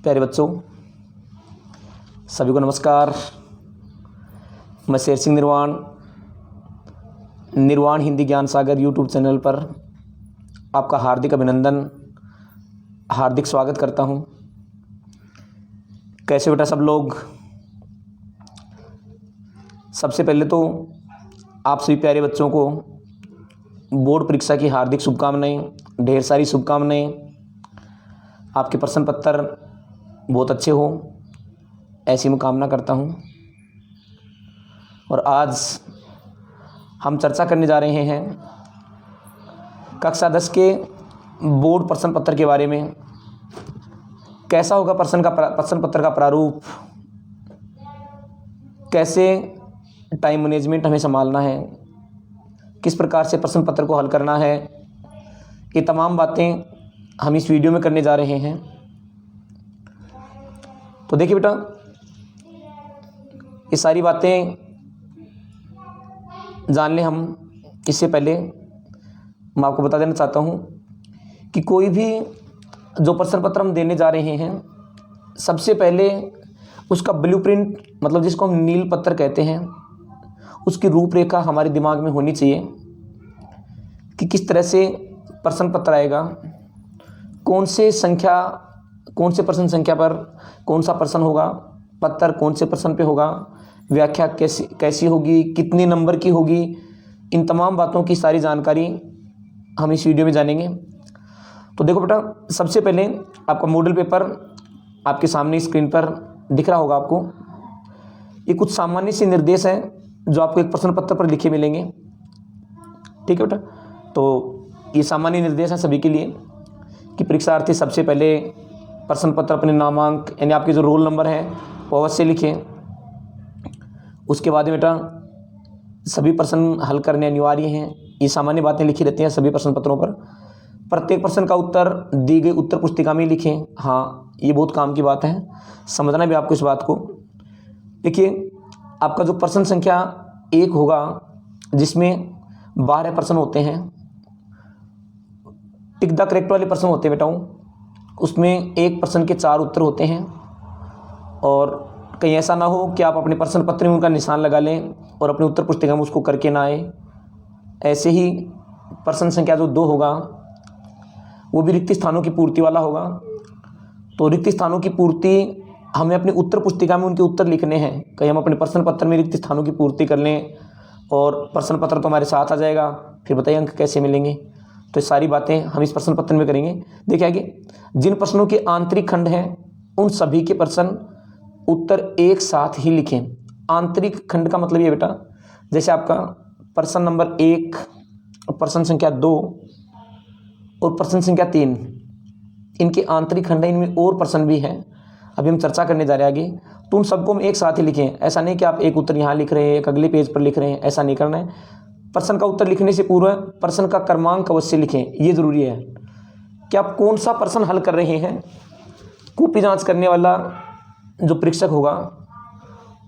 प्यारे बच्चों, सभी को नमस्कार। मैं शेर सिंह निर्वाण हिंदी ज्ञान सागर यूट्यूब चैनल पर आपका हार्दिक अभिनंदन, हार्दिक स्वागत करता हूं। कैसे बेटा सब लोग? सबसे पहले तो आप सभी प्यारे बच्चों को बोर्ड परीक्षा की हार्दिक शुभकामनाएं, ढेर सारी शुभकामनाएं। आपके प्रश्न पत्र बहुत अच्छे हो, ऐसी मैं कामना करता हूं। और आज हम चर्चा करने जा रहे हैं कक्षा 10 के बोर्ड प्रश्न पत्र के बारे में। कैसा होगा प्रश्न पत्र का प्रारूप, कैसे टाइम मैनेजमेंट हमें संभालना है, किस प्रकार से प्रश्न पत्र को हल करना है, ये तमाम बातें हम इस वीडियो में करने जा रहे हैं। तो देखिए बेटा, ये सारी बातें जान लें हम। इससे पहले मैं आपको बता देना चाहता हूँ कि कोई भी जो प्रश्न पत्र हम देने जा रहे हैं, सबसे पहले उसका ब्लूप्रिंट, मतलब जिसको हम नील पत्र कहते हैं, उसकी रूपरेखा हमारे दिमाग में होनी चाहिए कि किस तरह से प्रश्न पत्र आएगा, कौन से प्रश्न संख्या पर कौन सा प्रश्न होगा, पत्र कौन से प्रश्न पे होगा, व्याख्या कैसी होगी, कितने नंबर की होगी। इन तमाम बातों की सारी जानकारी हम इस वीडियो में जानेंगे। तो देखो बेटा, सबसे पहले आपका मॉडल पेपर आपके सामने स्क्रीन पर दिख रहा होगा आपको। ये कुछ सामान्य से निर्देश हैं जो आपको एक प्रश्न पत्र पर लिखे मिलेंगे। ठीक है बेटा, तो ये सामान्य निर्देश हैं सभी के लिए कि परीक्षार्थी सबसे पहले प्रश्न पत्र अपने नामांक, यानी आपके जो रोल नंबर है वो अवश्य लिखें। उसके बाद में बेटा सभी प्रश्न हल करने अनिवार्य हैं। ये सामान्य बातें लिखी रहती हैं सभी प्रश्न पत्रों पर। प्रत्येक प्रश्न का उत्तर दी गई उत्तर पुस्तिका में लिखें। हाँ, ये बहुत काम की बात है, समझना भी आपको इस बात को। देखिए, आपका जो प्रश्न संख्या 1 होगा, जिसमें 12 प्रश्न होते हैं, टिक द करेक्ट वाले प्रश्न होते हैं बेटाओं। उसमें एक प्रश्न के 4 उत्तर होते हैं। और कहीं ऐसा ना हो कि आप अपने प्रश्न पत्र में उनका निशान लगा लें और अपनी उत्तर पुस्तिका में उसको करके ना आए। ऐसे ही प्रश्न संख्या जो 2 होगा, वो भी रिक्त स्थानों की पूर्ति वाला होगा। तो रिक्त स्थानों की पूर्ति हमें अपनी उत्तर पुस्तिका में उनके उत्तर लिखने हैं। कहीं हम अपने प्रश्न पत्र में रिक्त स्थानों की पूर्ति कर लें और प्रश्न पत्र तो हमारे साथ आ जाएगा, फिर बताइए अंक कैसे मिलेंगे। तो ये सारी बातें हम इस प्रश्न पत्र में करेंगे। देखिए आगे, जिन प्रश्नों के आंतरिक खंड हैं उन सभी के प्रश्न उत्तर एक साथ ही लिखें। आंतरिक खंड का मतलब ये बेटा, जैसे आपका प्रश्न नंबर 1, प्रश्न संख्या 2 और प्रश्न संख्या 3, इनके आंतरिक खंड है, इनमें और प्रश्न भी हैं, अभी हम चर्चा करने जा रहे हैं आगे। तो उन सबको हम एक साथ ही लिखें। ऐसा नहीं कि आप एक उत्तर यहाँ लिख रहे हैं, एक अगले पेज पर लिख रहे हैं, ऐसा नहीं करना है। प्रश्न का उत्तर लिखने से पूर्व प्रश्न का क्रमांक अवश्य लिखें, ये जरूरी है कि आप कौन सा प्रश्न हल कर रहे हैं। कॉपी जांच करने वाला जो परीक्षक होगा,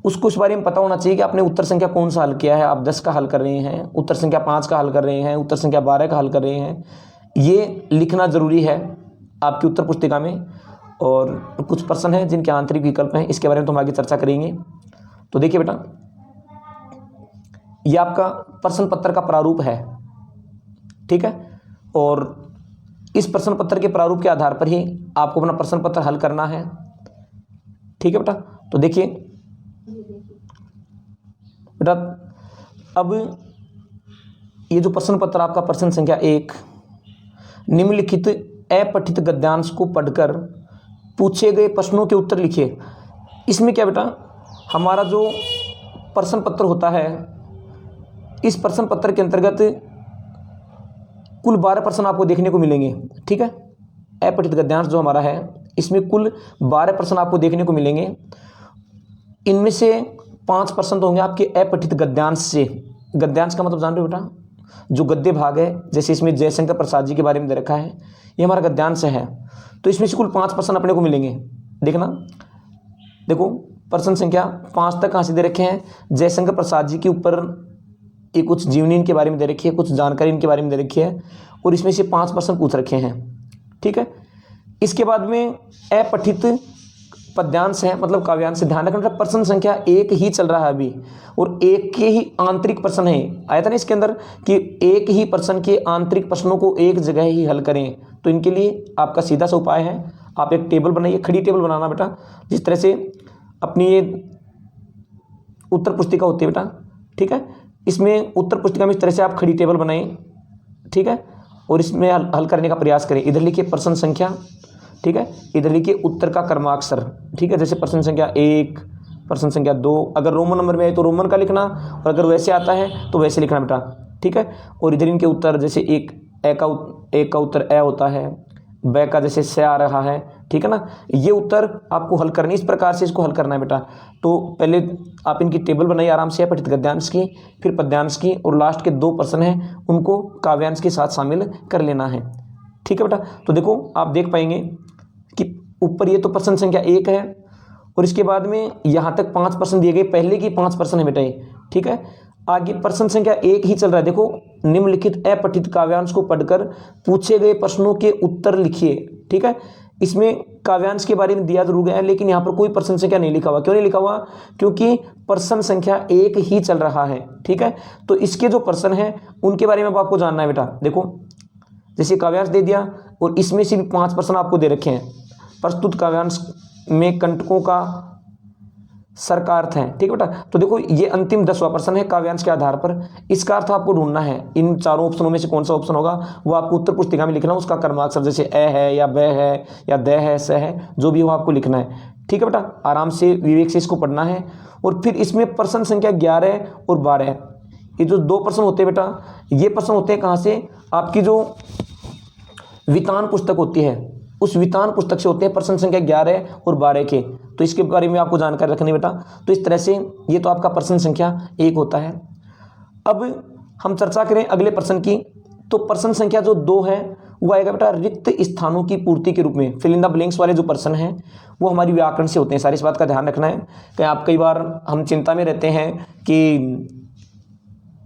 उसको इस बारे में पता होना चाहिए कि आपने उत्तर संख्या कौन सा हल किया है। आप 10 का हल कर रहे हैं, उत्तर संख्या 5 का हल कर रहे हैं, उत्तर संख्या 12 का हल कर रहे हैं, ये लिखना ज़रूरी है आपकी उत्तर पुस्तिका में। और कुछ प्रश्न हैं जिनके आंतरिक विकल्प हैं, इसके बारे में तो हम आगे चर्चा करेंगे। तो देखिए बेटा, ये आपका प्रश्न पत्र का प्रारूप है, ठीक है। और इस प्रश्न पत्र के प्रारूप के आधार पर ही आपको अपना प्रश्न पत्र हल करना है, ठीक है बेटा। तो देखिए बेटा, अब ये जो प्रश्न पत्र आपका प्रश्न संख्या 1, निम्नलिखित अपठित गद्यांश को पढ़कर पूछे गए प्रश्नों के उत्तर लिखिए। इसमें क्या बेटा, हमारा जो प्रश्न पत्र होता है, इस प्रश्न पत्र के अंतर्गत कुल 12 प्रश्न आपको देखने को मिलेंगे, ठीक है। अपठित गद्यांश जो हमारा है, इसमें कुल 12 प्रश्न आपको देखने को मिलेंगे। इनमें से 5 प्रश्न तो होंगे आपके अपठित गद्यांश से। गद्यांश का मतलब जान रहे हो बेटा, जो गद्य भाग है, जैसे इसमें जयशंकर प्रसाद जी के बारे में दे रखा है, ये हमारा गद्यांश है। तो इसमें से कुल 5 प्रश्न अपने को मिलेंगे। देखना, देखो प्रश्न संख्या 5 तक कहाँ से दे रखे हैं, जयशंकर प्रसाद जी के ऊपर ये कुछ जीवनी इनके बारे में दे रखी है, कुछ जानकारी इनके बारे में दे रखी है, और इसमें से 5 प्रश्न पूछ रखे हैं, ठीक है। इसके बाद में अपठित पद्यांश है मतलब काव्यांश से, ध्यान रखना बेटा प्रश्न संख्या एक ही चल रहा है अभी, और एक के ही आंतरिक प्रश्न है। आया था ना इसके अंदर कि एक ही प्रश्न के आंतरिक प्रश्नों को एक जगह ही हल करें। तो इनके लिए आपका सीधा सा उपाय है, आप एक टेबल बनाइए, खड़ी टेबल बनाना बेटा, जिस तरह से अपनी ये उत्तर पुस्तिका होती है बेटा, ठीक है, इसमें उत्तर पुस्तिका में इस तरह से आप खड़ी टेबल बनाएं, ठीक है, और इसमें हल करने का प्रयास करें। इधर लिखिए प्रश्न संख्या, ठीक है, इधर लिखिए उत्तर का क्रमाक्षर, ठीक है, जैसे प्रश्न संख्या 1, प्रश्न संख्या 2, अगर रोमन नंबर में आए तो रोमन का लिखना, और अगर वैसे आता है तो वैसे लिखना बेटा, ठीक है। और इधर इनके उत्तर, जैसे एक का उत्तर ए होता है, ब का जैसे से आ रहा है, ठीक है ना, ये उत्तर आपको हल करनी, इस प्रकार से इसको हल करना है बेटा। तो पहले आप इनकी टेबल बनाइए आराम से, पठित गद्यांश की, फिर पद्यांश की, और लास्ट के 2 प्रश्न हैं उनको काव्यांश के साथ शामिल कर लेना है, ठीक है बेटा। तो देखो आप देख पाएंगे कि ऊपर ये तो प्रश्न संख्या 1 है, और इसके बाद में यहाँ तक 5 प्रश्न दिए गए, पहले की 5 प्रश्न है बेटा ये, ठीक है। आगे प्रश्न संख्या 1 ही चल रहा है, देखो निम्नलिखित अपठित काव्यांश को पढ़कर पूछे गए प्रश्नों के उत्तर लिखिए, ठीक है। इसमें काव्यांश के बारे में दिया जरूर गया है, लेकिन यहाँ पर कोई प्रश्न संख्या नहीं लिखा हुआ। क्यों नहीं लिखा हुआ? क्योंकि प्रश्न संख्या 1 ही चल रहा है, ठीक है। तो इसके जो प्रश्न हैं उनके बारे में अब आपको जानना है बेटा। देखो जैसे काव्यांश दे दिया, और इसमें से भी 5 प्रश्न आपको दे रखे हैं। प्रस्तुत काव्यांश में कंटकों का सर का अर्थ है, ठीक है बेटा। तो देखो ये अंतिम 10वां प्रश्न है काव्यांश के आधार पर, इसका अर्थ आपको ढूंढना है। इन चारों ऑप्शनों में से कौन सा ऑप्शन होगा वो आपको उत्तर पुस्तिका में लिखना है, उसका क्रमाक्षर, जैसे ए है या ब है या द है, स है, जो भी हो आपको लिखना है, ठीक है बेटा। आराम से विवेक से इसको पढ़ना है। और फिर इसमें प्रश्न संख्या 11 और 12, ये जो 2 प्रश्न होते हैं बेटा, ये प्रश्न होते हैं कहाँ से? आपकी जो वितान पुस्तक होती है उस वितान पुस्तक से होते हैं प्रश्न संख्या 11 और 12 के। तो इसके बारे में आपको जानकारी रखनी बेटा। तो इस तरह से ये तो आपका प्रश्न संख्या 1 होता है। अब हम चर्चा करें अगले प्रश्न की। तो प्रश्न संख्या जो 2 है वो आएगा बेटा रिक्त स्थानों की पूर्ति के रूप में। फिल इन द ब्लैंक्स वाले जो प्रश्न हैं वो हमारी व्याकरण से होते हैं, सारी इस बात का ध्यान रखना है कि आप कई बार हम चिंता में रहते हैं कि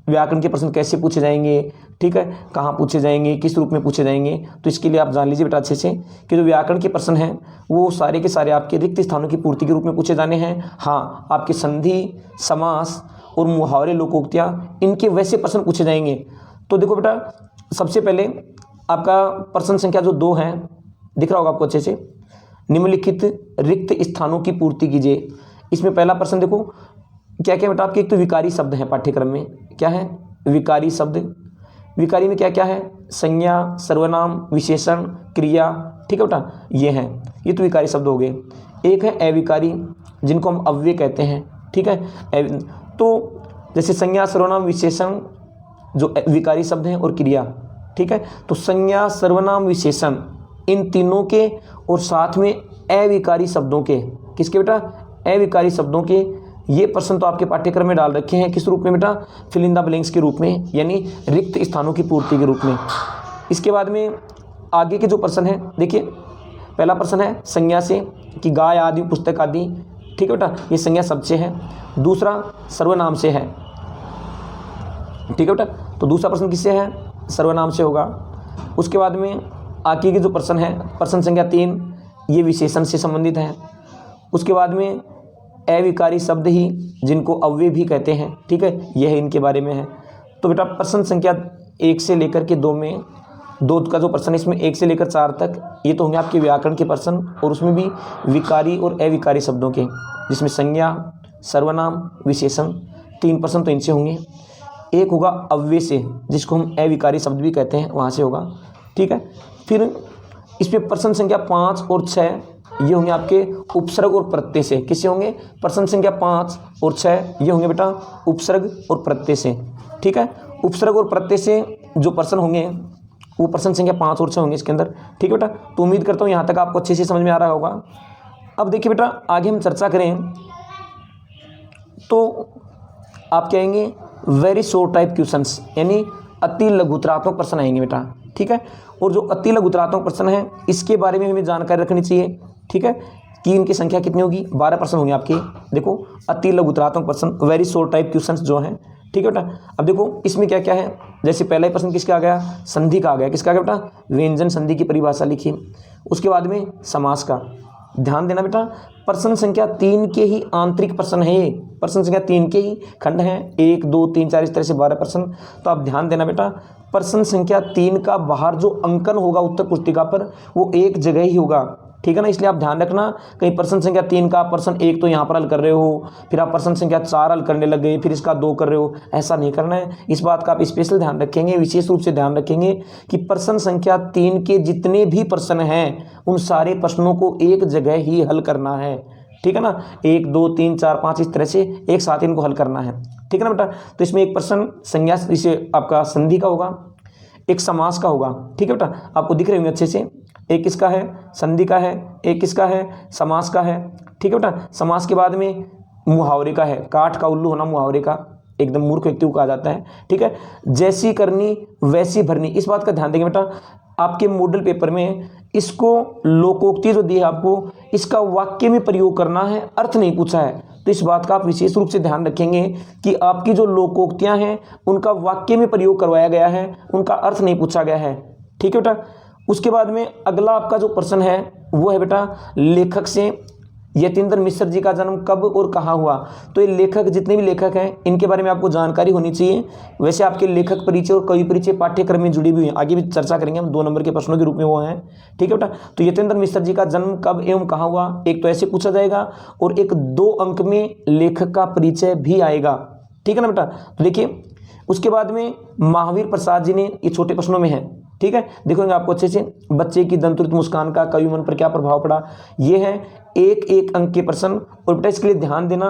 व्याकरण के प्रश्न कैसे पूछे जाएंगे, ठीक है, कहाँ पूछे जाएंगे, किस रूप में पूछे जाएंगे। तो इसके लिए आप जान लीजिए बेटा अच्छे से कि जो व्याकरण के प्रश्न हैं वो सारे के सारे आपके रिक्त स्थानों की पूर्ति के रूप में पूछे जाने हैं। हाँ, आपके संधि, समास और मुहावरे, लोकोक्तियाँ, इनके वैसे प्रश्न पूछे जाएंगे। तो देखो बेटा सबसे पहले आपका प्रश्न संख्या जो 2 है, दिख रहा होगा आपको अच्छे से, निम्नलिखित रिक्त स्थानों की पूर्ति कीजिए। इसमें पहला प्रश्न देखो क्या क्या बेटा, आपके एक तो विकारी शब्द है पाठ्यक्रम में, क्या है? विकारी शब्द। विकारी में क्या क्या है? संज्ञा, सर्वनाम, विशेषण, क्रिया, ठीक है बेटा, ये हैं, ये तो विकारी शब्द हो गए। एक है अविकारी जिनको हम अव्यय कहते हैं, ठीक है। तो जैसे संज्ञा, सर्वनाम, विशेषण जो विकारी शब्द हैं, और क्रिया, ठीक है। तो संज्ञा, सर्वनाम, विशेषण, इन तीनों के और साथ में अविकारी शब्दों के, किसके बेटा? अविकारी शब्दों के। ये प्रश्न तो आपके पाठ्यक्रम में डाल रखे हैं, किस रूप में बेटा? फिल इन द ब्लैंक्स के रूप में, यानी रिक्त स्थानों की पूर्ति के रूप में। इसके बाद में आगे के जो प्रश्न हैं, देखिए पहला प्रश्न है संज्ञा से कि गाय आदि, पुस्तक आदि, ठीक है बेटा, ये संज्ञा शब्द से है। दूसरा सर्वनाम से है, ठीक है बेटा। तो दूसरा प्रश्न किससे है? सर्वनाम से होगा। उसके बाद में आगे के जो प्रश्न है, प्रश्न संख्या 3, ये विशेषण से संबंधित है। उसके बाद में अविकारी शब्द ही जिनको अव्यय भी कहते हैं, ठीक है, यह इनके बारे में है। तो बेटा प्रश्न संख्या 1 से लेकर के 2 में, 2 का जो प्रश्न है इसमें 1 से लेकर 4 तक ये तो होंगे आपके व्याकरण के प्रश्न, और उसमें भी विकारी और अविकारी शब्दों के, जिसमें संज्ञा, सर्वनाम, विशेषण, 3 प्रश्न तो इनसे होंगे। एक होगा अव्यय से, जिसको हम अविकारी शब्द भी कहते हैं, वहाँ से होगा, ठीक है। फिर इसमें प्रश्न संख्या 5 और 6 ये होंगे आपके उपसर्ग और प्रत्यय से। किससे होंगे? प्रश्न संख्या 5 और 6 ये होंगे बेटा उपसर्ग और प्रत्यय से, ठीक है। उपसर्ग और प्रत्यय से जो प्रश्न होंगे वो प्रश्न संख्या 5 और 6 होंगे इसके अंदर, ठीक है बेटा। तो उम्मीद करता हूँ यहाँ तक आपको अच्छे से समझ में आ रहा होगा। अब देखिए बेटा आगे हम चर्चा करें तो आप क्या आएंगे? वेरी शॉर्ट टाइप क्वेश्चंस, यानी अति लघुतरात्मक प्रश्न आएंगे बेटा, ठीक है। और जो अति लघुतरात्मक प्रश्न है इसके बारे में हमें जानकारी रखनी चाहिए, ठीक है, कि इनकी संख्या कितनी होगी? 12 प्रश्न होंगे आपके। देखो अति लघुतरात्मक प्रश्न, वेरी शॉर्ट टाइप क्वेश्चंस जो हैं, ठीक है बेटा। अब देखो इसमें क्या क्या है, जैसे पहला ही प्रश्न किसका आ गया? संधि का आ गया। किसका आ गया बेटा? व्यंजन संधि की परिभाषा लिखी। उसके बाद में समास का, ध्यान देना बेटा, प्रश्न संख्या 3 के ही आंतरिक प्रश्न है ये, प्रश्न संख्या 3 के ही खंड हैं, 1 2 3 4 इस तरह से 12 प्रश्न। तो आप ध्यान देना बेटा, प्रश्न संख्या 3 का बाहर जो अंकन होगा उत्तर पुस्तिका पर वो एक जगह ही होगा, ठीक है ना। इसलिए आप ध्यान रखना, कहीं प्रश्न संख्या 3 का प्रश्न 1 तो यहाँ पर हल कर रहे हो, फिर आप प्रश्न संख्या 4 हल करने लग गए, फिर इसका 2 कर रहे हो, ऐसा नहीं करना है। इस बात का आप स्पेशल ध्यान रखेंगे, विशेष रूप से ध्यान रखेंगे कि प्रश्न संख्या 3 के जितने भी प्रश्न हैं उन सारे प्रश्नों को एक जगह ही हल करना है, ठीक है ना। 1 2 3 4 5 इस तरह से एक साथ इनको हल करना है, ठीक है ना बेटा। तो इसमें एक प्रश्न संज्ञा जिसे आपका संधि का होगा, एक समास का होगा, ठीक है बेटा, आपको दिख रहे होंगे अच्छे से। एक किसका है, संधि का है, एक किसका है, समास का है, ठीक है बेटा। समास के बाद में मुहावरे का है, काठ का उल्लू होना मुहावरे का, एकदम मूर्ख व्यक्ति को कहा जाता है, ठीक है। जैसी करनी वैसी भरनी, इस बात का ध्यान देंगे बेटा, आपके मॉडल पेपर में इसको लोकोक्ति जो दी है आपको, इसका वाक्य में प्रयोग करना है, अर्थ नहीं पूछा है। तो इस बात का आप विशेष रूप से ध्यान रखेंगे कि आपकी जो लोकोक्तियां हैं उनका वाक्य में प्रयोग करवाया गया है, उनका अर्थ नहीं पूछा गया है, ठीक है बेटा। उसके बाद में अगला आपका जो प्रश्न है वो है बेटा, लेखक से यतीन्द्र मिश्र जी का जन्म कब और कहाँ हुआ। तो ये लेखक, जितने भी लेखक हैं इनके बारे में आपको जानकारी होनी चाहिए। वैसे आपके लेखक परिचय और कवि परिचय पाठ्यक्रम में जुड़ी हुई है, आगे भी चर्चा करेंगे हम, 2 नंबर के प्रश्नों के रूप में वो हैं, ठीक है बेटा। तो यतीन्द्र मिश्र जी का जन्म कब एवं कहाँ हुआ, एक तो ऐसे पूछा जाएगा, और एक 2 अंक में लेखक का परिचय भी आएगा, ठीक है ना बेटा। तो देखिए उसके बाद में महावीर प्रसाद जी ने, ये छोटे प्रश्नों में है, ठीक है, देखोगे आपको अच्छे से। बच्चे की दंतुरित मुस्कान का कवि मन पर क्या प्रभाव पड़ा, ये है 1 अंक के प्रश्न। और बेटा इसके लिए ध्यान देना,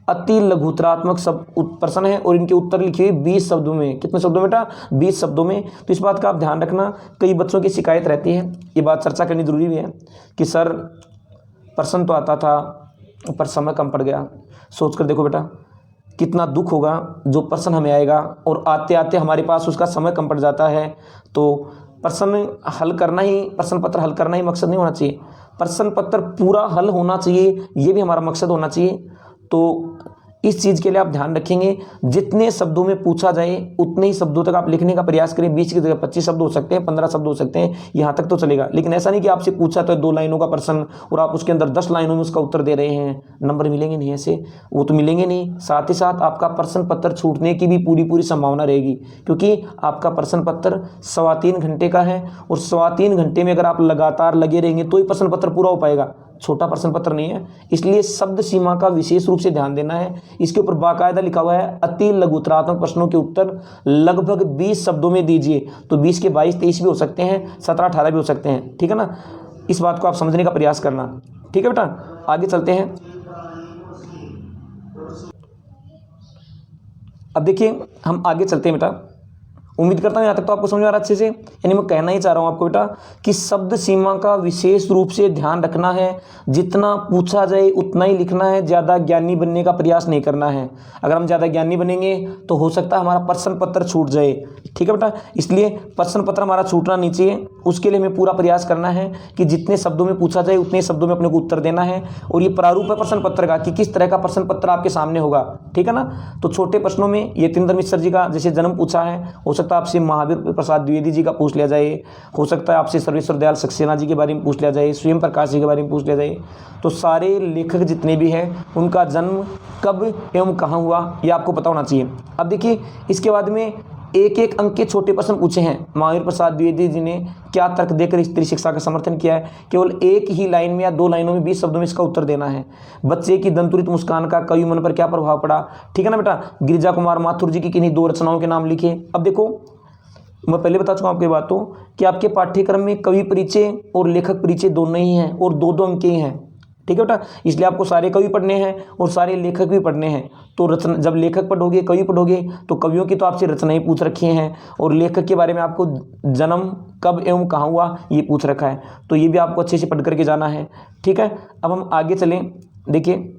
अति लघुतरात्मक सब प्रश्न है और इनके उत्तर लिखिए 20 शब्दों में। कितने शब्दों में बेटा, 20 शब्दों में। तो इस बात का आप ध्यान रखना, कई बच्चों की शिकायत रहती है, ये बात चर्चा करनी जरूरी भी है कि सर प्रश्न तो आता था पर समय कम पड़ गया। सोच कर देखो बेटा, कितना दुख होगा जो प्रश्न हमें आएगा और आते आते हमारे पास उसका समय कम पड़ जाता है। तो प्रश्न हल करना ही, प्रश्न पत्र हल करना ही मकसद नहीं होना चाहिए, प्रश्न पत्र पूरा हल होना चाहिए, ये भी हमारा मकसद होना चाहिए। तो इस चीज़ के लिए आप ध्यान रखेंगे, जितने शब्दों में पूछा जाए उतने ही शब्दों तक आप लिखने का प्रयास करें। 20 की जगह 25 शब्द हो सकते हैं, 15 शब्द हो सकते हैं, यहाँ तक तो चलेगा। लेकिन ऐसा नहीं कि आपसे पूछा तो 2 लाइनों का प्रश्न और आप उसके अंदर 10 लाइनों में उसका उत्तर दे रहे हैं, नंबर मिलेंगे नहीं, ऐसे वो तो मिलेंगे नहीं। साथ ही साथ आपका प्रश्न पत्र छूटने की भी पूरी संभावना रहेगी, क्योंकि आपका प्रश्न पत्र 3.25 घंटे का है और 3.25 घंटे में अगर आप लगातार लगे रहेंगे तो ही प्रश्न पत्र पूरा हो पाएगा, छोटा प्रश्न पत्र नहीं है। इसलिए शब्द सीमा का विशेष रूप से ध्यान देना है। इसके ऊपर बाकायदा लिखा हुआ है, अति लघुतरात्मक प्रश्नों के उत्तर लगभग 20 शब्दों में दीजिए। तो 20 के 22 23 भी हो सकते हैं, 17 18 भी हो सकते हैं, ठीक है ना। इस बात को आप समझने का प्रयास करना, ठीक है बेटा। आगे चलते हैं। अब देखिए हम आगे चलते हैं बेटा, उम्मीद करता हूँ यहाँ तक तो आपको समझ आ रहा है अच्छे से। यानी मैं कहना ही चाह रहा हूँ आपको बेटा कि शब्द सीमा का विशेष रूप से ध्यान रखना है, जितना पूछा जाए उतना ही लिखना है, ज़्यादा ज्ञानी बनने का प्रयास नहीं करना है। अगर हम ज़्यादा ज्ञानी बनेंगे तो हो सकता है हमारा प्रश्न पत्र छूट जाए, ठीक है बेटा। इसलिए प्रश्न पत्र हमारा छूटना नहीं चाहिए, उसके लिए हमें पूरा प्रयास करना है कि जितने शब्दों में पूछा जाए उतने शब्दों में अपने को उत्तर देना है। और ये प्रारूप है प्रश्न पत्र का कि किस तरह का प्रश्न पत्र आपके सामने होगा, ठीक है ना। तो छोटे प्रश्नों में यतीन्द्र मिश्र जी का जैसे जन्म पूछा है, हो सकता है आपसे महावीर प्रसाद द्विवेदी जी का पूछ लिया जाए, हो सकता है आपसे सर्वेश्वर दयाल सक्सेना जी के बारे में पूछ लिया जाए, स्वयं प्रकाश जी के बारे में पूछ लिया जाए। तो सारे लेखक जितने भी हैं उनका जन्म कब एवं कहाँ हुआ ये आपको पता होना चाहिए। अब देखिए इसके बाद में 1 अंक के छोटे प्रश्न पूछे हैं। महावीर प्रसाद द्विवेदी जी ने क्या तर्क देकर स्त्री शिक्षा का समर्थन किया है, केवल 1 ही लाइन में या 2 लाइनों में 20 शब्दों में इसका उत्तर देना है। बच्चे की दंतुरित मुस्कान का कवि मन पर क्या प्रभाव पड़ा, ठीक है ना बेटा। गिरिजा कुमार माथुर जी की किन्हीं 2 रचनाओं के नाम लिखे। अब देखो मैं पहले बता चुका हूँ आपकी बात तो कि आपके पाठ्यक्रम में कवि परिचय और लेखक परिचय दोनों ही हैं और 2-2 अंक ही हैं, ठीक है बेटा। इसलिए आपको सारे कवि पढ़ने हैं और सारे लेखक भी पढ़ने हैं। तो रचना, जब लेखक पढ़ोगे कवि पढ़ोगे तो कवियों की तो आपसे रचनाएं पूछ रखी हैं और लेखक के बारे में आपको जन्म कब एवं कहाँ हुआ ये पूछ रखा है। तो ये भी आपको अच्छे से पढ़ करके जाना है, ठीक है। अब हम आगे चलें, देखिए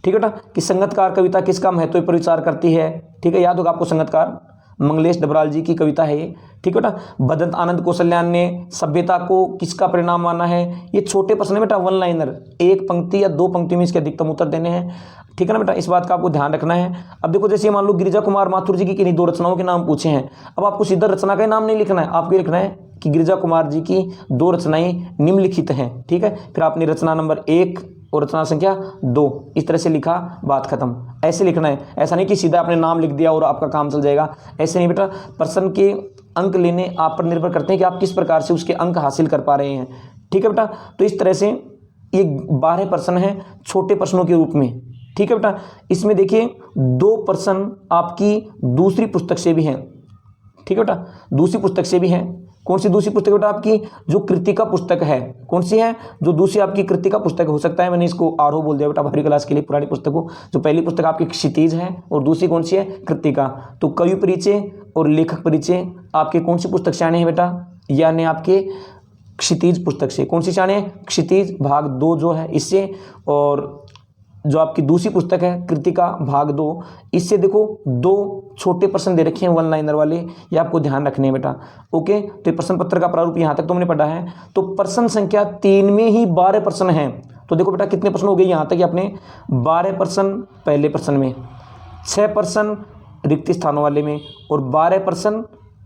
ठीक है बेटा कि संगतकार कविता किसका महत्व पर विचार करती है, ठीक है। याद होगा आपको संगतकार, मंगलेश डबराल जी की कविता है ये, ठीक है बेटा। भदंत आनंद कौशल्यान ने सभ्यता को किसका परिणाम माना है? ये छोटे प्रश्न है बेटा, वन लाइनर, एक पंक्ति या दो पंक्ति में इसके अधिकतम उत्तर देने हैं, ठीक है ना बेटा। इस बात का आपको ध्यान रखना है। अब देखो जैसे मान लो गिरिजा कुमार माथुर जी की किन्हीं दो रचनाओं के नाम पूछे हैं, अब आपको सीधा रचना का नाम नहीं लिखना है, आपको लिखना है कि गिरिजा कुमार जी की दो रचनाएं निम्नलिखित हैं, ठीक है। फिर आपने रचना नंबर 1 और रचना संख्या 2 इस तरह से लिखा, बात खत्म। ऐसे लिखना है, ऐसा नहीं कि सीधा आपने नाम लिख दिया और आपका काम चल जाएगा, ऐसे नहीं बेटा। प्रश्न के अंक लेने आप पर निर्भर करते हैं कि आप किस प्रकार से उसके अंक हासिल कर पा रहे हैं, ठीक है बेटा। तो इस तरह से ये 12 प्रश्न हैं छोटे प्रश्नों के रूप में, ठीक है बेटा। इसमें देखिए 2 प्रश्न आपकी दूसरी पुस्तक से भी हैं, ठीक है बेटा, दूसरी पुस्तक से भी हैं। कौन सी दूसरी पुस्तक बेटा? आपकी जो कृतिका पुस्तक है, कौन सी है? जो दूसरी आपकी कृतिका पुस्तक हो सकता है, मैंने इसको आरोह बोल दिया बेटा 12वीं क्लास के लिए, पुरानी पुस्तक को। जो पहली पुस्तक आपकी क्षितिज है और दूसरी कौन सी है? कृतिका। तो कवि परिचय और लेखक परिचय आपके कौन सी पुस्तक से आने हैं बेटा? यानी आपके क्षितिज पुस्तक से। कौन सी से आने हैं? क्षितिज भाग 2 जो है इससे, और जो आपकी दूसरी पुस्तक है कृतिका भाग 2, इससे देखो 2 छोटे प्रश्न दे रखे हैं वन लाइनर वाले, ये आपको ध्यान रखने हैं बेटा, ओके। तो प्रश्न पत्र का प्रारूप यहाँ तक तो हमने पढ़ा है। तो प्रश्न संख्या 3 में ही 12 प्रश्न हैं। तो देखो बेटा कितने प्रश्न हो गए यहाँ तक? आपने 12 प्रश्न पहले प्रश्न में, 6 प्रश्न रिक्त स्थानों वाले में, और 12 प्रश्न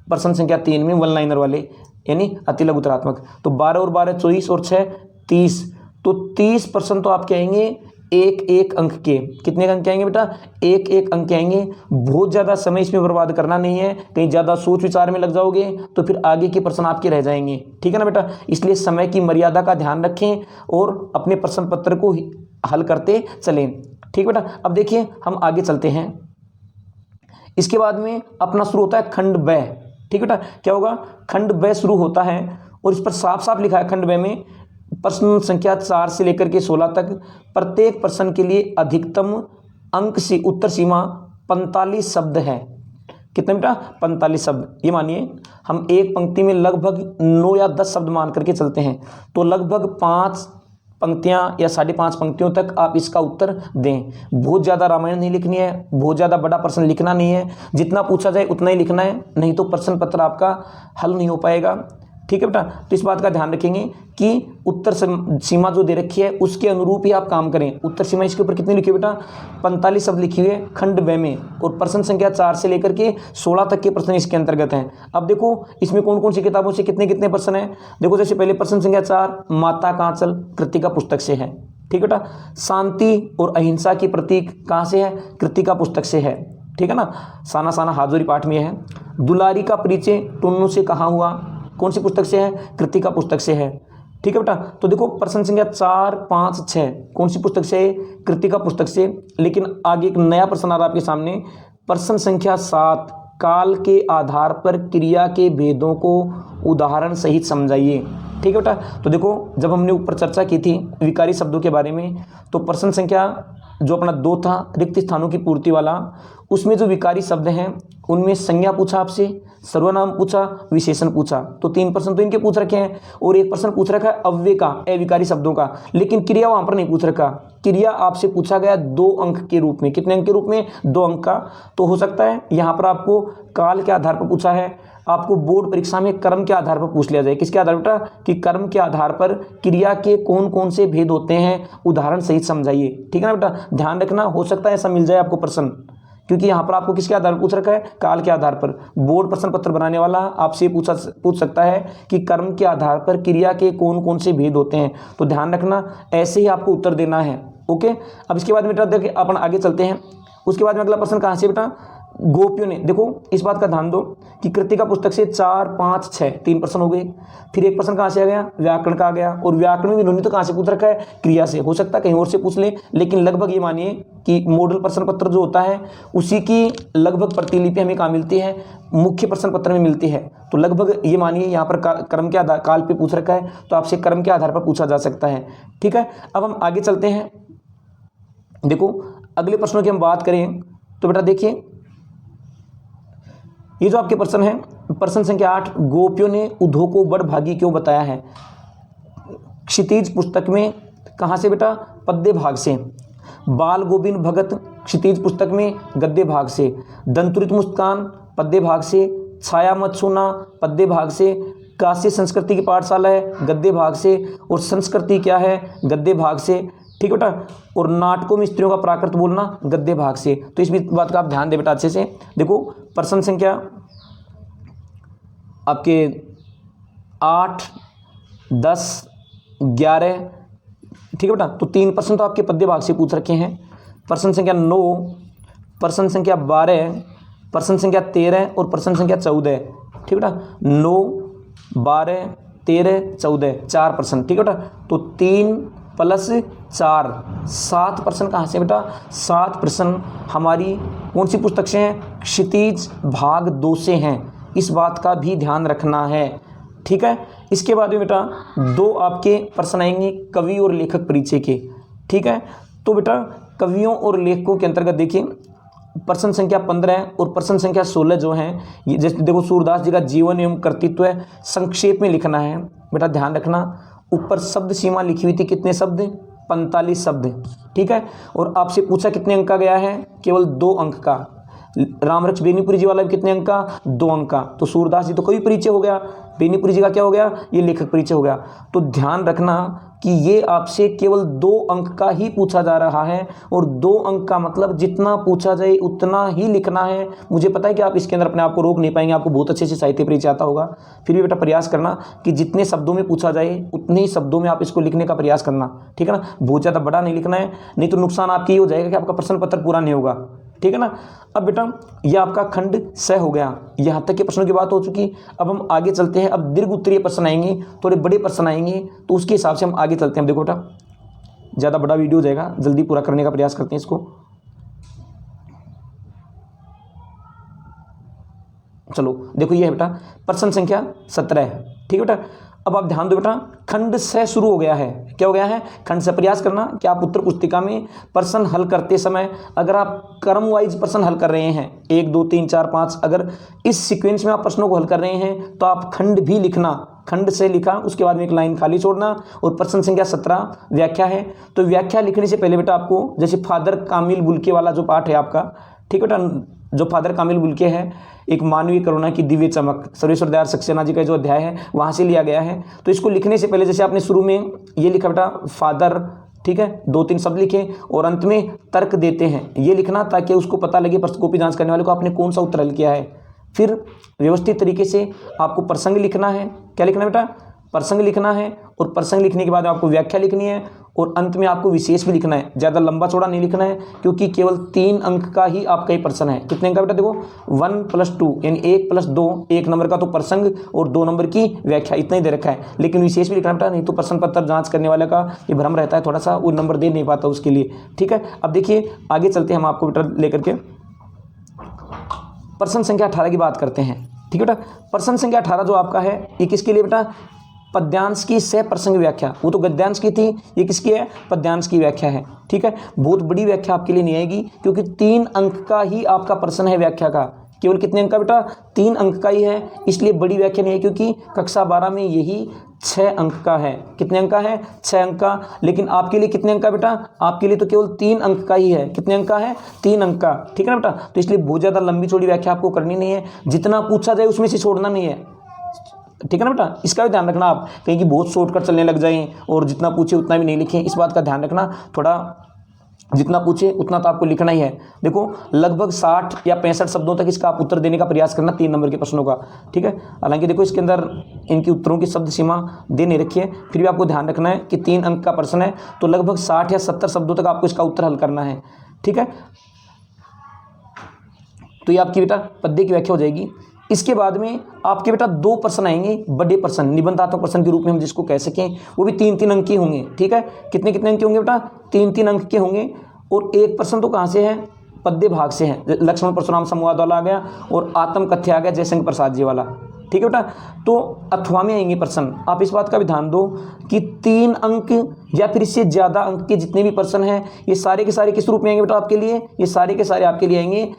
प्रश्न संख्या 3 में वन लाइनर वाले, यानी अति लघु उत्तरात्मक। तो 12 और 12 24 और 6 30। तो 30 प्रश्न तो आपके आएंगे एक एक अंक के। कितने अंक के आएंगे बेटा? एक एक अंक के आएंगे। बहुत ज़्यादा समय इसमें बर्बाद करना नहीं है, कहीं ज़्यादा सोच विचार में लग जाओगे तो फिर आगे के प्रश्न आपके रह जाएंगे, ठीक है ना बेटा। इसलिए समय की मर्यादा का ध्यान रखें और अपने प्रश्न पत्र को हल करते चलें, ठीक है बेटा। अब देखिए हम आगे चलते हैं। इसके बाद में अपना शुरू होता है खंड ब, ठीक है बेटा। क्या होगा? खंड ब शुरू होता है और इस पर साफ साफ लिखा है खंड ब में प्रश्न संख्या 4 से लेकर के 16 तक प्रत्येक प्रश्न के लिए अधिकतम अंक से उत्तर सीमा 45 शब्द है। कितने बेटा? 45 शब्द। ये मानिए हम एक पंक्ति में लगभग 9 या 10 शब्द मान करके चलते हैं, तो लगभग 5 पंक्तियां या 5.5 पंक्तियों तक आप इसका उत्तर दें। बहुत ज़्यादा रामायण नहीं लिखनी है, बहुत ज़्यादा बड़ा प्रश्न लिखना नहीं है, जितना पूछा जाए उतना ही लिखना है, नहीं तो प्रश्न पत्र आपका हल नहीं हो पाएगा, ठीक है बेटा। तो इस बात का ध्यान रखेंगे कि उत्तर सीमा जो दे रखी है उसके अनुरूप ही आप काम करें। उत्तर सीमा इसके ऊपर कितनी लिखी है बेटा? 45 शब्द लिखी हुई है खंड ब में, और प्रश्न संख्या 4 से लेकर के 16 तक के प्रश्न इसके अंतर्गत हैं। अब देखो इसमें कौन कौन सी किताबों से कितने कितने प्रश्न हैं। देखो जैसे पहले प्रश्न संख्या 4 माता का आंचल कृतिका पुस्तक से है, ठीक है बेटा। शांति और अहिंसा की प्रतीक कहाँ से है? कृतिका पुस्तक से है, ठीक है ना। साना साना हाजोरी पाठ में है। दुलारी का परिचय टुन्नू से कहाँ हुआ? कौन सी पुस्तक से है? कृतिका पुस्तक से है, ठीक है बेटा। तो देखो प्रश्न संख्या 4, 5, 6 कौन सी पुस्तक से? कृतिका पुस्तक से। लेकिन आगे एक नया प्रश्न आ रहा है आपके सामने, प्रश्न संख्या 7 काल के आधार पर क्रिया के भेदों को उदाहरण सहित समझाइए, ठीक है बेटा। तो देखो जब हमने ऊपर चर्चा की थी विकारी शब्दों के बारे में, तो प्रश्न संख्या जो अपना 2 था रिक्त स्थानों की पूर्ति वाला, उसमें जो विकारी शब्द हैं उनमें संज्ञा पूछा आपसे, सर्वनाम पूछा, विशेषण पूछा। तो 3 प्रश्न तो इनके पूछ रखे हैं, और 1 प्रश्न पूछ रखा है अव्यय का, अविकारी शब्दों का, लेकिन क्रिया वहां पर नहीं पूछ रखा। क्रिया आपसे पूछा गया 2 अंक के रूप में। कितने अंक के रूप में? 2 अंक का। तो हो सकता है यहाँ पर आपको काल के आधार पर पूछा है, आपको बोर्ड परीक्षा में कर्म के आधार पर पूछ लिया जाए। किसके आधार पर? कि कर्म के आधार पर क्रिया के कौन कौन से भेद होते हैं उदाहरण सहित समझाइए, ठीक है ना बेटा। ध्यान रखना, हो सकता है ऐसा मिल जाए आपको प्रश्न, क्योंकि यहाँ पर आपको किसके आधार पर पूछ रखा है? काल के आधार पर। बोर्ड प्रश्न पत्र बनाने वाला आपसे पूछ सकता है कि कर्म के आधार पर क्रिया के कौन कौन से भेद होते हैं। तो ध्यान रखना, ऐसे ही आपको उत्तर देना है, ओके। अब इसके बाद बेटा देखिए अपन आगे चलते हैं। उसके बाद में अगला प्रश्न कहाँ से बेटा? गोपियों ने, देखो इस बात का ध्यान दो कि कृतिका पुस्तक से 4, 5, 6 3 प्रश्न हो गए। फिर एक प्रश्न कहाँ से आ गया? व्याकरण का आ गया, और व्याकरण में इन्होंने तो कहाँ से पूछ रखा है? क्रिया से। हो सकता है कहीं और से पूछ ले, लेकिन लगभग ये मानिए कि मॉडल प्रश्न पत्र जो होता है उसी की लगभग प्रतिलिपि हमें कहाँ मिलती है? मुख्य प्रश्न पत्र में मिलती है। तो लगभग ये मानिए यहाँ पर कर्म के आधार काल पे पूछ रखा है, तो आपसे कर्म के आधार पर पूछा जा सकता है, ठीक है। अब हम आगे चलते हैं। देखो अगले प्रश्नों की हम बात करें तो बेटा देखिए ये जो आपके प्रश्न है, प्रश्न संख्या 8 गोपियों ने उद्धव को बड़भागी क्यों बताया है? क्षितिज पुस्तक में कहाँ से बेटा? पद्य भाग से। बाल गोविंद भगत क्षितिज पुस्तक में गद्य भाग से। दंतुरित मुस्कान पद्य भाग से, छाया मत छूना पद्य भाग से, काशी संस्कृति की पाठशाला है गद्य भाग से, और संस्कृति क्या है गद्य भाग से, ठीक है बेटा। और नाटकों में स्त्रियों का प्राकृत बोलना गद्य भाग से। तो इस बात का आप ध्यान दे बेटा अच्छे से। देखो प्रश्न संख्या आपके 8, 10, 11, ठीक है बेटा। तो 3 प्रश्न तो आपके पद्य भाग से पूछ रखे हैं। प्रश्न संख्या 9, प्रश्न संख्या 12, प्रश्न संख्या 13 और प्रश्न संख्या 14, ठीक है बेटा। 9, 12, 13, 14, 4 प्रश्न, ठीक है बेटा। तो 3 + 4 7 प्रश्न कहाँ से बेटा? 7 प्रश्न हमारी कौन सी पुस्तक से हैं? क्षितिज भाग 2 से हैं। इस बात का भी ध्यान रखना है, ठीक है। इसके बाद में बेटा 2 आपके प्रश्न आएंगे कवि और लेखक परिचय के, ठीक है। तो बेटा कवियों और लेखकों के अंतर्गत देखिए प्रश्न संख्या 15 और प्रश्न संख्या 16 जो हैं, ये जैसे देखो सूरदास जी का जीवन एवं कर्तृत्व है, संक्षेप में लिखना है बेटा, ध्यान रखना। ऊपर शब्द सीमा लिखी हुई थी, कितने शब्द? 45 शब्द, ठीक है। और आपसे पूछा कितने अंक का गया है? केवल 2 अंक का। रामरक्ष बेनीपुरी जी वाला भी कितने अंक का? 2 अंक का। तो सूरदास जी तो कवि परिचय हो गया, बेनीपुरी जी का क्या हो गया? ये लेखक परिचय हो गया। तो ध्यान रखना कि ये आपसे केवल 2 अंक का ही पूछा जा रहा है, और 2 अंक का मतलब जितना पूछा जाए उतना ही लिखना है। मुझे पता है कि आप इसके अंदर अपने आप को रोक नहीं पाएंगे, आपको बहुत अच्छे से साहित्य परिचय आता होगा, फिर भी बेटा प्रयास करना कि जितने शब्दों में पूछा जाए उतने ही शब्दों में आप इसको लिखने का प्रयास करना, ठीक है ना। बहुत ज़्यादा बड़ा नहीं लिखना है, नहीं तो नुकसान आपकी ये हो जाएगा कि आपका प्रश्न पत्र पूरा नहीं होगा, ठीक है ना। अब बेटा ये आपका खंड 6 हो गया, यहाँ तक के प्रश्नों की बात हो चुकी। अब हम आगे चलते हैं, अब दीर्घ उत्तरीय प्रश्न आएंगे, थोड़े बड़े प्रश्न आएंगे, तो उसके हिसाब से हम आगे चलते हैं। देखो बेटा ज़्यादा बड़ा वीडियो हो जाएगा, जल्दी पूरा करने का प्रयास करते हैं इसको। चलो देखो ये है बेटा प्रश्न संख्या 17, ठीक है बेटा। अब आप ध्यान दो बेटा, खंड 6 शुरू हो गया है। क्या हो गया है? खंड से। प्रयास करना कि आप उत्तर पुस्तिका में प्रश्न हल करते समय अगर आप क्रम वाइज प्रश्न हल कर रहे हैं, 1 2 3 4 5, अगर इस सीक्वेंस में आप प्रश्नों को हल कर रहे हैं तो आप खंड भी लिखना। खंड से लिखा, उसके बाद में एक लाइन खाली छोड़ना। और प्रश्न संख्या 17 व्याख्या है। तो व्याख्या लिखने से पहले बेटा आपको, जैसे फादर कामिल बुल्के वाला जो पाठ है आपका, ठीक है बेटा, जो फादर कामिल बुल्के है, एक मानवीय करुणा की दिव्य चमक, सर्वेश्वर दयाल सक्सेना जी का जो अध्याय है वहाँ से लिया गया है। तो इसको लिखने से पहले जैसे आपने शुरू में ये लिखा बेटा फादर, ठीक है, 2-3 शब्द लिखे और अंत में तर्क देते हैं, ये लिखना ताकि उसको पता लगे प्रश्न कॉपी जांच करने वाले को आपने कौन सा उत्तर हल किया है। फिर व्यवस्थित तरीके से आपको प्रसंग लिखना है। क्या लिखना है बेटा? प्रसंग लिखना है। और प्रसंग लिखने के बाद आपको व्याख्या लिखनी है और अंत में आपको विशेष भी लिखना है। ज़्यादा लंबा चौड़ा नहीं लिखना है क्योंकि केवल 3 अंक का ही आपका ही प्रश्न है। कितने अंक का बेटा? देखो 1 + 2 यानी 1 + 2, 1 नंबर का तो प्रसंग और 2 नंबर की व्याख्या, इतना ही दे रखा है। लेकिन विशेष भी लिखना बेटा, नहीं तो प्रश्न पत्र जांच करने वाले का ये भ्रम रहता है थोड़ा सा, वो नंबर दे नहीं पाता उसके लिए, ठीक है। अब देखिए आगे चलते हैं, हम आपको बेटा लेकर के प्रश्न संख्या 18 की बात करते हैं, ठीक है बेटा। प्रश्न संख्या 18 जो आपका है ये किसके लिए बेटा? पद्यांश की सह प्रसंग व्याख्या। वो तो गद्यांश की थी, ये किसकी है? पद्यांश की व्याख्या है, ठीक है। बहुत बड़ी व्याख्या आपके लिए नहीं आएगी क्योंकि 3 अंक का ही आपका प्रश्न है व्याख्या का। केवल कितने अंक का बेटा? 3 अंक का ही है, इसलिए बड़ी व्याख्या नहीं है क्योंकि कक्षा 12 में यही 6 अंक का है। कितने अंक का है? 6 अंक का। लेकिन आपके लिए कितने अंक का बेटा? आपके लिए तो केवल 3 अंक का ही है। कितने अंक का है? 3 अंक का, ठीक है ना बेटा। तो इसलिए बहुत ज़्यादा लंबी चौड़ी व्याख्या आपको करनी नहीं है, जितना पूछा जाए उसमें से छोड़ना नहीं है, ठीक है ना बेटा। इसका भी ध्यान रखना, आप कहीं की बहुत शॉर्टकट चलने लग जाएं और जितना पूछे उतना भी नहीं लिखें, इस बात का ध्यान रखना। थोड़ा जितना पूछे उतना तो आपको लिखना ही है। देखो लगभग 60 या 65 शब्दों तक इसका आप उत्तर देने का प्रयास करना 3 नंबर के प्रश्नों का, ठीक है। हालांकि देखो इसके अंदर इनकी उत्तरों की शब्द सीमा दे नहीं रखी है, फिर भी आपको ध्यान रखना है कि 3 अंक का प्रश्न है तो लगभग 60 या 70 शब्दों तक आपको इसका उत्तर हल करना है, ठीक है। तो ये आपकी बेटा पद्य की व्याख्या हो जाएगी। इसके बाद में आपके बेटा 2 प्रश्न आएंगे, बड़े प्रश्न, निबंधात्मक प्रश्न के रूप में हम जिसको कह सकें, वो भी 3-3 अंक के होंगे, ठीक है। कितने कितने अंक के होंगे बेटा? 3-3 अंक के होंगे। और एक प्रश्न तो कहाँ से है? पद्य भाग से है। लक्ष्मण परशुराम संवाद वाला आ गया और आत्मकथ्य आ गया जयशंकर प्रसाद जी वाला, ठीक है बेटा। तो अथवा में आएंगे प्रश्न। आप इस बात का भी ध्यान दो कि 3 अंक या फिर इससे ज़्यादा अंक के जितने भी प्रश्न हैं ये सारे के सारे किस रूप में आएंगे बेटा आपके लिए? ये सारे के सारे आपके लिए आएंगे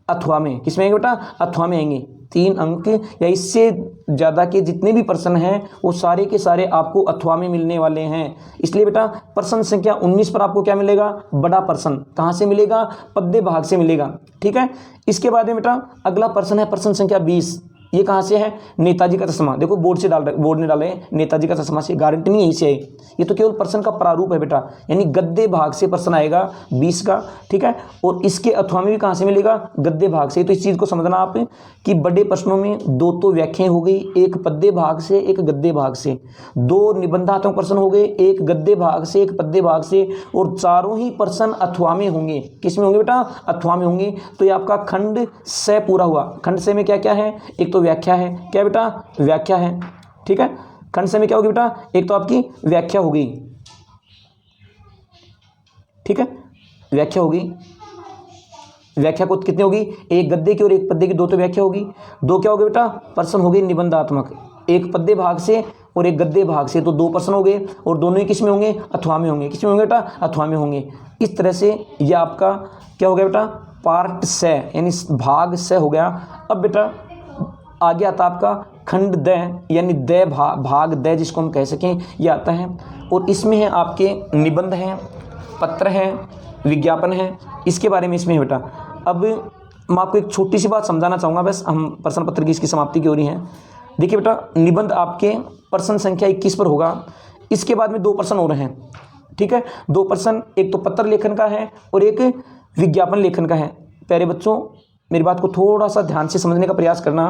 अथवा में। किस में आएंगे बेटा? अथवा में आएंगे, 3 अंक या इससे ज़्यादा के जितने भी प्रश्न हैं वो सारे के सारे आपको अथवा में मिलने वाले हैं। इसलिए बेटा प्रश्न संख्या 19 पर आपको क्या मिलेगा, बड़ा प्रश्न। कहाँ से मिलेगा, पद्य भाग से मिलेगा। ठीक है, इसके बाद में बेटा अगला प्रश्न है प्रश्न संख्या 20। ये कहाँ से है, नेताजी का चश्मा। देखो बोर्ड ने डाले नेताजी का चश्मा से, गारंटी नहीं यहीं से आई, ये तो केवल प्रश्न का प्रारूप है बेटा, यानी गद्य भाग से प्रश्न आएगा 20 का। ठीक है, और इसके अथवा में भी कहाँ से मिलेगा, गद्य भाग से। तो इस चीज़ को समझना आप कि बड़े प्रश्नों में 2 तो व्याख्याएं हो गई, एक पद्य भाग से एक गद्य भाग से, 2 निबंधात्मक प्रश्न हो गए, एक गद्य भाग से एक पद्य भाग से, और चारों ही प्रश्न अथवा में होंगे। किस में होंगे बेटा, अथवा में होंगे। तो ये आपका खंड से पूरा हुआ। खंड से में क्या क्या है, एक तो व्याख्या है, क्या बेटा, व्याख्या है। ठीक है, खंड से में क्या होगी बेटा, एक तो आपकी व्याख्या होगी। ठीक है, व्याख्या होगी। व्याख्या को कितनी होगी, एक गद्य की और एक पद्य की, 2 तो व्याख्या होगी। 2 क्या हो गए बेटा, प्रश्न हो गए निबंधात्मक, एक पद्य भाग से और एक गद्य भाग से, तो 2 प्रश्न हो गए, और दोनों ही किस में होंगे, अथवा में होंगे। किस में होंगे बेटा, अथवा में होंगे। इस तरह से यह आपका क्या हो गया बेटा, पार्ट से यानी भाग से हो गया। अब बेटा आगे आता आपका खंड द, यानी द भाग द जिसको हम कह सकें, ये आता है। और इसमें है आपके निबंध हैं, पत्र हैं, विज्ञापन है, इसके बारे में इसमें है बेटा। अब मैं आपको एक छोटी सी बात समझाना चाहूँगा, बस हम प्रश्न पत्र की इसकी समाप्ति की ओर ही हैं। देखिए बेटा, निबंध आपके प्रश्न संख्या 21 पर होगा। इसके बाद में 2 प्रश्न हो रहे हैं। ठीक है, 2 प्रश्न, एक तो पत्र लेखन का है और एक विज्ञापन लेखन का है। प्यारे बच्चों, मेरी बात को थोड़ा सा ध्यान से समझने का प्रयास करना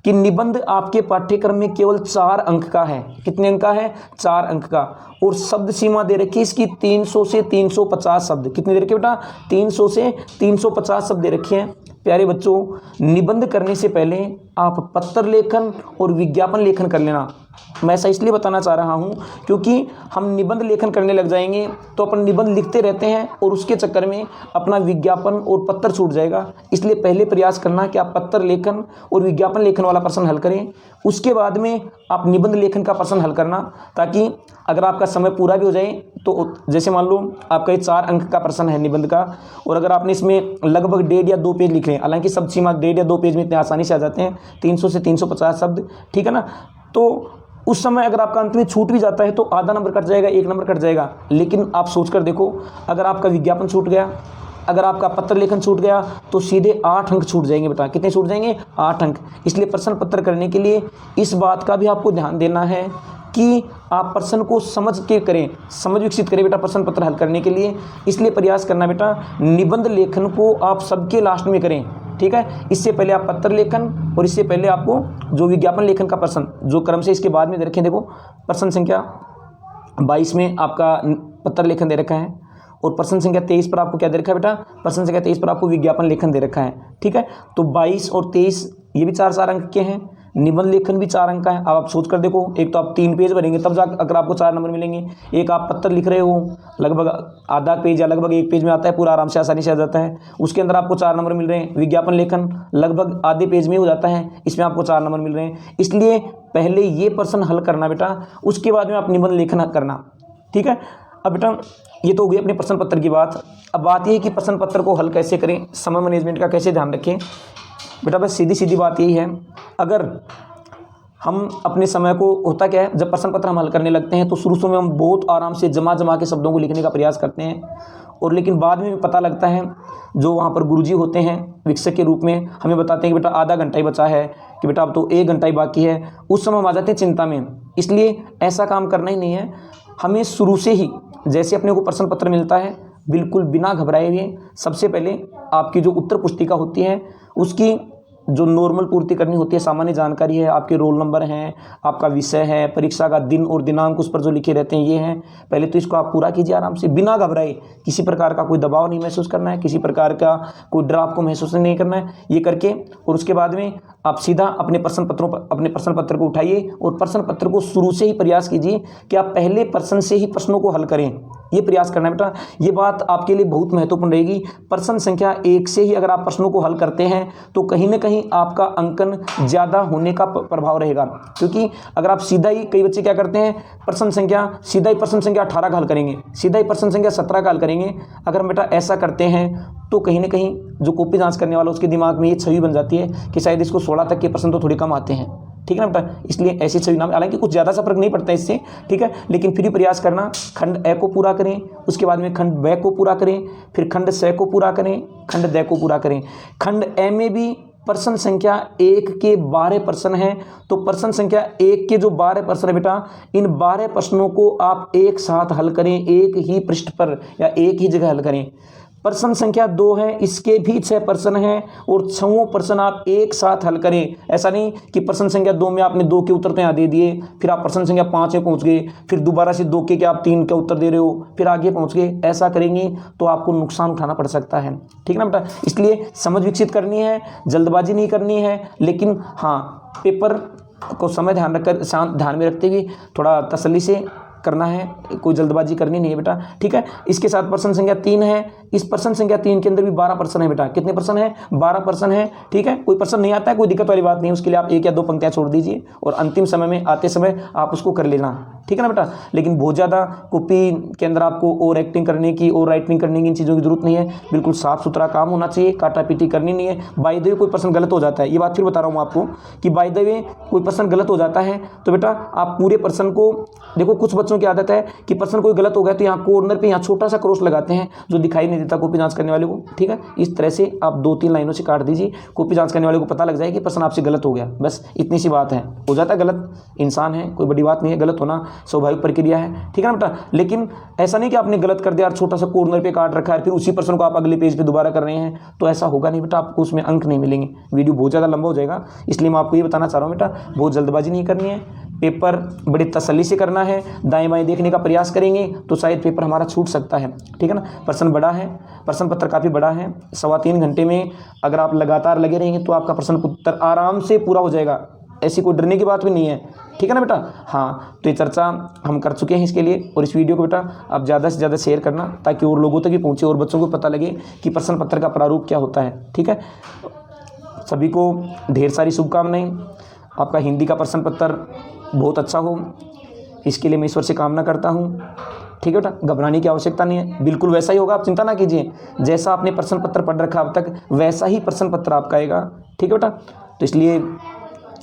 कि निबंध आपके पाठ्यक्रम में केवल 4 अंक का है। कितने अंक का है, 4 अंक का। और शब्द सीमा दे रखी है इसकी 300 से 350 शब्द। कितने दे रखे बेटा, 300 से 350 शब्द दे रखे हैं। प्यारे बच्चों, निबंध करने से पहले आप पत्र लेखन और विज्ञापन लेखन कर लेना। मैं ऐसा इसलिए बताना चाह रहा हूं क्योंकि हम निबंध लेखन करने लग जाएंगे तो अपन निबंध लिखते रहते हैं और उसके चक्कर में अपना विज्ञापन और पत्र छूट जाएगा। इसलिए पहले प्रयास करना कि आप पत्र लेखन और विज्ञापन लेखन वाला प्रश्न हल करें, उसके बाद में आप निबंध लेखन का प्रश्न हल करना, ताकि अगर आपका समय पूरा भी हो जाए तो जैसे मान लो आपका ये 4 अंक का प्रश्न है निबंध का, और अगर आपने इसमें लगभग 1.5 या 2 पेज लिख लें, हालांकि सब सीमा 1.5 या 2 पेज में इतने आसानी से आ जाते हैं, 300 से 350 शब्द। ठीक है ना, तो उस समय अगर आपका अंत में छूट भी जाता है तो आधा नंबर कट जाएगा, 1 नंबर कट जाएगा। लेकिन आप सोच कर देखो, अगर आपका विज्ञापन छूट गया, अगर आपका पत्र लेखन छूट गया, तो सीधे 8 अंक छूट जाएंगे बेटा। कितने छूट जाएंगे, 8 अंक। इसलिए प्रश्न पत्र करने के लिए इस बात का भी आपको ध्यान देना है कि आप प्रश्न को समझ के करें, समझ विकसित करें बेटा प्रश्न पत्र हल करने के लिए। इसलिए प्रयास करना बेटा, निबंध लेखन को आप सबके लास्ट में करें। ठीक है, इससे पहले आप पत्र लेखन और इससे पहले आपको जो विज्ञापन लेखन का प्रश्न जो क्रम से इसके बाद में दे रखे हैं। देखो प्रश्न संख्या 22 में आपका पत्र लेखन दे रखा है, और प्रश्न संख्या 23 पर आपको क्या दे रखा है बेटा, प्रश्न संख्या 23 पर आपको विज्ञापन लेखन दे रखा है। ठीक है, तो 22 और 23 ये भी 4 अंक के हैं, निबंध लेखन भी 4 अंक का है। अब आप सोच कर देखो, एक तो आप 3 पेज भरेंगे तब जाकर अगर आपको 4 नंबर मिलेंगे, एक आप पत्र लिख रहे हो लगभग आधा पेज या लगभग 1 पेज में आता है, पूरा आराम से आसानी से आ जाता है, उसके अंदर आपको 4 नंबर मिल रहे हैं। विज्ञापन लेखन लगभग आधे पेज में हो जाता है, इसमें आपको 4 नंबर मिल रहे हैं। इसलिए पहले ये प्रश्न हल करना बेटा, उसके बाद में आप निबंध लेखन करना। ठीक है, अब बेटा ये तो हो गई अपने प्रश्न पत्र की बात। अब बात यह है कि प्रश्न पत्र को हल कैसे करें, समय मैनेजमेंट का कैसे ध्यान रखें। बेटा बस सीधी सीधी बात यही है, अगर हम अपने समय को, होता क्या है जब प्रश्न पत्र हम हल करने लगते हैं तो शुरू में हम बहुत आराम से जमा के शब्दों को लिखने का प्रयास करते हैं, और लेकिन बाद में पता लगता है जो वहाँ पर गुरुजी होते हैं विक्षक के रूप में हमें बताते हैं कि बेटा आधा घंटा ही बचा है, कि बेटा अब तो 1 घंटा ही बाकी है। उस समय हम आ जाते हैं चिंता में। इसलिए ऐसा काम करना ही नहीं है, हमें शुरू से ही जैसे अपने को प्रश्न पत्र मिलता है बिल्कुल बिना घबराए हुए सबसे पहले आपकी जो उत्तर पुस्तिका होती है उसकी जो नॉर्मल पूर्ति करनी होती है, सामान्य जानकारी है, आपके रोल नंबर हैं, आपका विषय है, परीक्षा का दिन और दिनांक उस पर जो लिखे रहते हैं ये हैं, पहले तो इसको आप पूरा कीजिए आराम से बिना घबराए। किसी प्रकार का कोई दबाव नहीं महसूस करना है, किसी प्रकार का कोई डर आपको महसूस नहीं करना है। ये करके और उसके बाद में आप सीधा अपने प्रश्न पत्र को उठाइए और प्रश्न पत्र को शुरू से ही प्रयास कीजिए कि आप पहले प्रश्न से ही प्रश्नों को हल करें। ये प्रयास करना है बेटा, ये बात आपके लिए बहुत महत्वपूर्ण रहेगी। प्रश्न संख्या 1 से ही अगर आप प्रश्नों को हल करते हैं तो कहीं ना कहीं आपका अंकन ज़्यादा होने का प्रभाव रहेगा, क्योंकि अगर आप सीधा ही, कई बच्चे क्या करते हैं सीधा ही प्रश्न संख्या 18 का हल करेंगे, सीधा ही प्रश्न संख्या 17 का हल करेंगे। अगर हम बेटा ऐसा करते हैं तो कहीं ना कहीं जो कॉपी जांच करने वाला उसके दिमाग में ये छवि बन जाती है कि शायद इसको 16 तक के प्रश्न तो थोड़े कम आते हैं, ठीक है ना बेटा। इसलिए ऐसे सभी नाम, हालांकि कुछ ज़्यादा सा फर्क नहीं पड़ता इससे, ठीक है, लेकिन फिर भी प्रयास करना। खंड ए को पूरा करें, उसके बाद में खंड ब को पूरा करें, फिर खंड स को पूरा करें, खंड द को पूरा करें। खंड ए में भी प्रश्न संख्या 1 के 12 प्रश्न हैं, तो प्रश्न संख्या 1 के जो 12 प्रश्न है बेटा, इन 12 प्रश्नों को आप एक साथ हल करें, एक ही पृष्ठ पर या एक ही जगह हल करें। प्रश्न संख्या 2 है, इसके भी 6 प्रश्न हैं और 6 प्रश्न आप एक साथ हल करें। ऐसा नहीं कि प्रश्न संख्या 2 में आपने 2 के उत्तर तो यहाँ दे दिए, फिर आप प्रश्न संख्या 5 में पहुँच गए, फिर दोबारा से 2 के आप 3 का उत्तर दे रहे हो, फिर आगे पहुँच गए। ऐसा करेंगे तो आपको नुकसान उठाना पड़ सकता है, ठीक है ना बेटा। इसलिए समझ विकसित करनी है, जल्दबाजी नहीं करनी है, लेकिन हाँ पेपर को समय ध्यान रखकर, शांत ध्यान में रखते हुए थोड़ा तसल्ली से करना है, कोई जल्दबाजी करनी नहीं है बेटा, ठीक है। इसके साथ प्रश्न संख्या 3 है, इस प्रश्न संख्या 3 के अंदर भी 12 प्रश्न है बेटा। कितने प्रश्न है? 12 प्रश्न है, ठीक है। कोई प्रश्न नहीं आता है, कोई दिक्कत वाली बात नहीं है, उसके लिए आप 1 या 2 पंक्तियां छोड़ दीजिए और अंतिम समय में आते समय आप उसको कर लेना, ठीक है ना बेटा। लेकिन बहुत ज़्यादा कॉपी के अंदर आपको ओवर एक्टिंग करने की, ओवर राइटिंग करने की, इन चीज़ों की जरूरत नहीं है। बिल्कुल साफ सुथरा काम होना चाहिए, काटा पीटी करनी नहीं है। बाय द वे कोई प्रश्न गलत हो जाता है, ये बात फिर बता रहा हूँ आपको कि बाय द वे कोई प्रश्न गलत हो जाता है तो बेटा आप पूरे प्रश्न को देखो। कुछ बच्चों की आदत है कि प्रश्न कोई गलत हो गया तो यहाँ कॉर्नर पे यहाँ छोटा सा क्रॉस लगाते हैं जो दिखाई नहीं देता कॉपी जांच करने वाले को, ठीक है। इस तरह से आप 2-3 लाइनों से काट दीजिए, कॉपी जांच करने वाले को पता लग जाए कि प्रश्न आपसे गलत हो गया, बस इतनी सी बात है। हो जाता है गलत, इंसान है, कोई बड़ी बात नहीं है, गलत होना स्वाभाविक प्रक्रिया है, ठीक है ना बेटा। लेकिन ऐसा नहीं कि आपने गलत कर दिया और छोटा सा कॉर्नर पे काट रखा है, फिर उसी प्रश्न को आप अगले पेज पे दोबारा कर रहे हैं, तो ऐसा होगा नहीं बेटा, आपको उसमें अंक नहीं मिलेंगे, वीडियो बहुत ज़्यादा लंबा हो जाएगा। इसलिए मैं आपको ये बताना चाह रहा हूँ बेटा, बहुत जल्दबाजी नहीं करनी है, पेपर बड़ी तसल्ली से करना है। दाएं बाएं देखने का प्रयास करेंगे तो शायद पेपर हमारा छूट सकता है, ठीक है ना। प्रश्न बड़ा है, प्रश्न पत्र काफ़ी बड़ा है, 3.25 घंटे में अगर आप लगातार लगे रहेंगे तो आपका प्रश्न पत्र आराम से पूरा हो जाएगा, ऐसी कोई डरने की बात भी नहीं है, ठीक है ना बेटा। हाँ, तो ये चर्चा हम कर चुके हैं इसके लिए, और इस वीडियो को बेटा आप ज़्यादा से ज़्यादा शेयर करना ताकि और लोगों तक भी पहुँचे और बच्चों को पता लगे कि प्रश्न पत्र का प्रारूप क्या होता है, ठीक है। सभी को ढेर सारी शुभकामनाएं। आपका हिंदी का प्रश्न पत्र बहुत अच्छा हो, इसके लिए मैं ईश्वर से कामना करता हूँ, ठीक है बेटा। घबराने की आवश्यकता नहीं है, बिल्कुल वैसा ही होगा, आप चिंता ना कीजिए। जैसा आपने प्रश्न पत्र पढ़ रखा अब तक वैसा ही प्रश्न पत्र आपका आएगा, ठीक है बेटा। तो इसलिए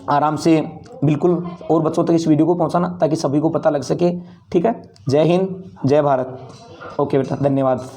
आराम से बिल्कुल और बच्चों तक इस वीडियो को पहुंचाना ताकि सभी को पता लग सके, ठीक है। जय हिंद, जय भारत। ओके बेटा, धन्यवाद।